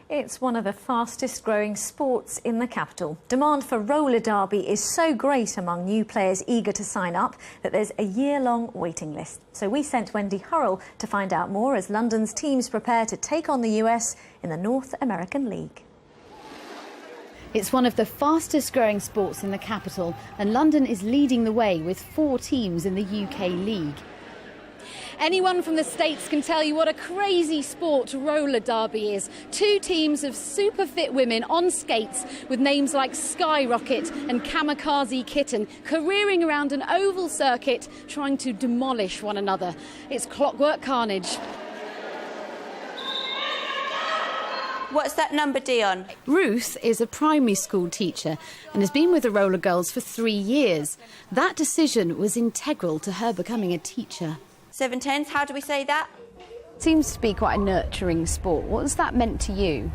It's one of the fastest growing sports in the capital. Demand for roller derby is so great among new players eager to sign up that there's a year-long waiting list. So we sent Wendy Hurrell to find out more as London's teams prepare to take on the US in the North American League. It's one of the fastest growing sports in the capital, and London is leading the way with 4 teams in the UK League. Anyone from the States can tell you what a crazy sport roller derby is. 2 teams of super fit women on skates with names like Skyrocket and Kamikaze Kitten, careering around an oval circuit trying to demolish one another. It's clockwork carnage. What's that number, Dion? Ruth is a primary school teacher and has been with the Roller Girls for 3 years. That decision was integral to her becoming a teacher. 7 tens, how do we say that? Seems to be quite a nurturing sport. What has that meant to you?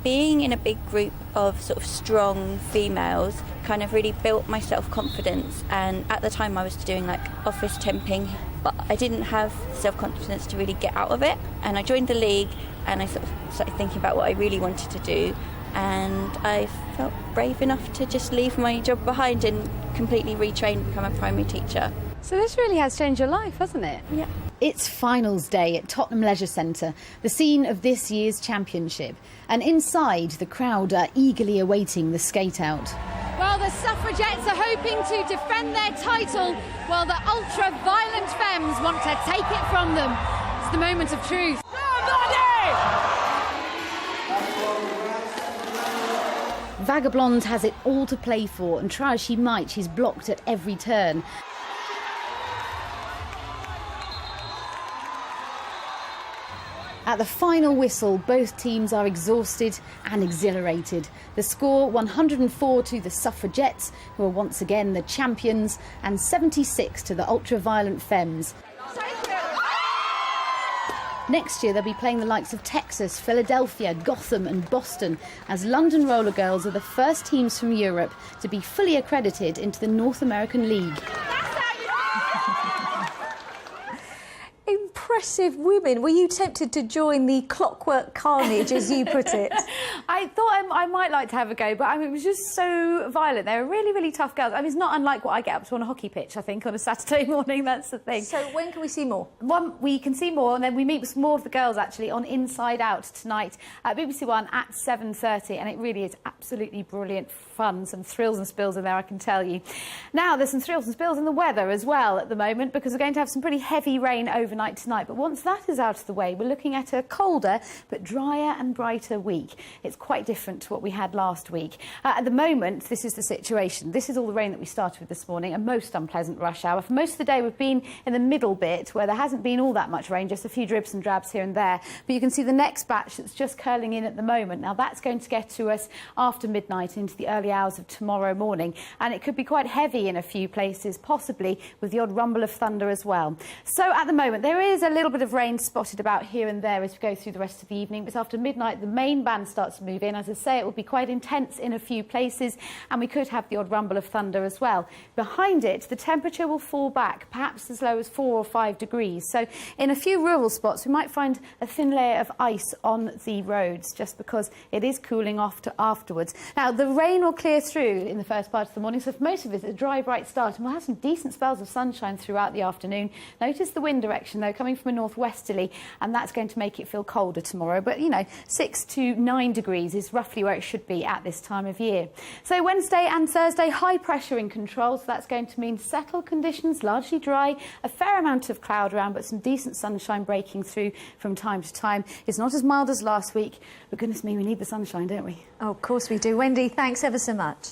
Being in a big group of sort of strong females kind of really built my self-confidence, and at the time I was doing like office temping, but I didn't have self-confidence to really get out of it, and I joined the league and I sort of started thinking about what I really wanted to do, and I felt brave enough to just leave my job behind and completely retrain and become a primary teacher. So this really has changed your life, hasn't it? Yeah. It's finals day at Tottenham Leisure Centre, the scene of this year's championship. And inside, the crowd are eagerly awaiting the skate-out. Well, the suffragettes are hoping to defend their title, while the ultra-violent femmes want to take it from them. It's the moment of truth. Vagabond has it all to play for, and try as she might, she's blocked at every turn. At the final whistle, both teams are exhausted and exhilarated. The score 104 to the suffragettes, who are once again the champions, and 76 to the ultra-violent femmes. Next year they'll be playing the likes of Texas, Philadelphia, Gotham and Boston, as London Roller Girls are the first teams from Europe to be fully accredited into the North American League. Impressive women. Were you tempted to join the clockwork carnage, as you put it? I thought I might like to have a go, but I mean, it was just so violent. They were really, really tough girls. I mean, it's not unlike what I get up to on a hockey pitch, I think, on a Saturday morning. That's the thing. So when can we see more? We can see more, and then we meet with more of the girls, actually, on Inside Out tonight at BBC One at 7:30, and it really is absolutely brilliant fun. Some thrills and spills in there, I can tell you. Now, there's some thrills and spills in the weather as well at the moment, because we're going to have some pretty heavy rain overnight tonight. But once that is out of the way, we're looking at a colder but drier and brighter week. It's quite different to what we had last week. At the moment, this is the situation. This is all the rain that we started with this morning, a most unpleasant rush hour. For most of the day, we've been in the middle bit, where there hasn't been all that much rain, just a few dribs and drabs here and there. But you can see the next batch that's just curling in at the moment. Now, that's going to get to us after midnight into the early hours of tomorrow morning, and it could be quite heavy in a few places, possibly with the odd rumble of thunder as well. So at the moment, there is a little bit of rain spotted about here and there as we go through the rest of the evening, but after midnight the main band starts to move in. As I say, it will be quite intense in a few places, and we could have the odd rumble of thunder as well. Behind it, the temperature will fall back, perhaps as low as 4 or 5 degrees. So in a few rural spots we might find a thin layer of ice on the roads, just because it is cooling off to afterwards. Now, the rain will clear through in the first part of the morning, so for most of it, it's a dry, bright start, and we'll have some decent spells of sunshine throughout the afternoon. Notice the wind direction, though, coming from a northwesterly, and that's going to make it feel colder tomorrow. But, you know, 6 to 9 degrees is roughly where it should be at this time of year. So Wednesday and Thursday, high pressure in control, so that's going to mean settled conditions, largely dry, a fair amount of cloud around, but some decent sunshine breaking through from time to time. It's not as mild as last week, but goodness me, we need the sunshine, don't we? Oh, of course we do. Wendy, thanks ever so much.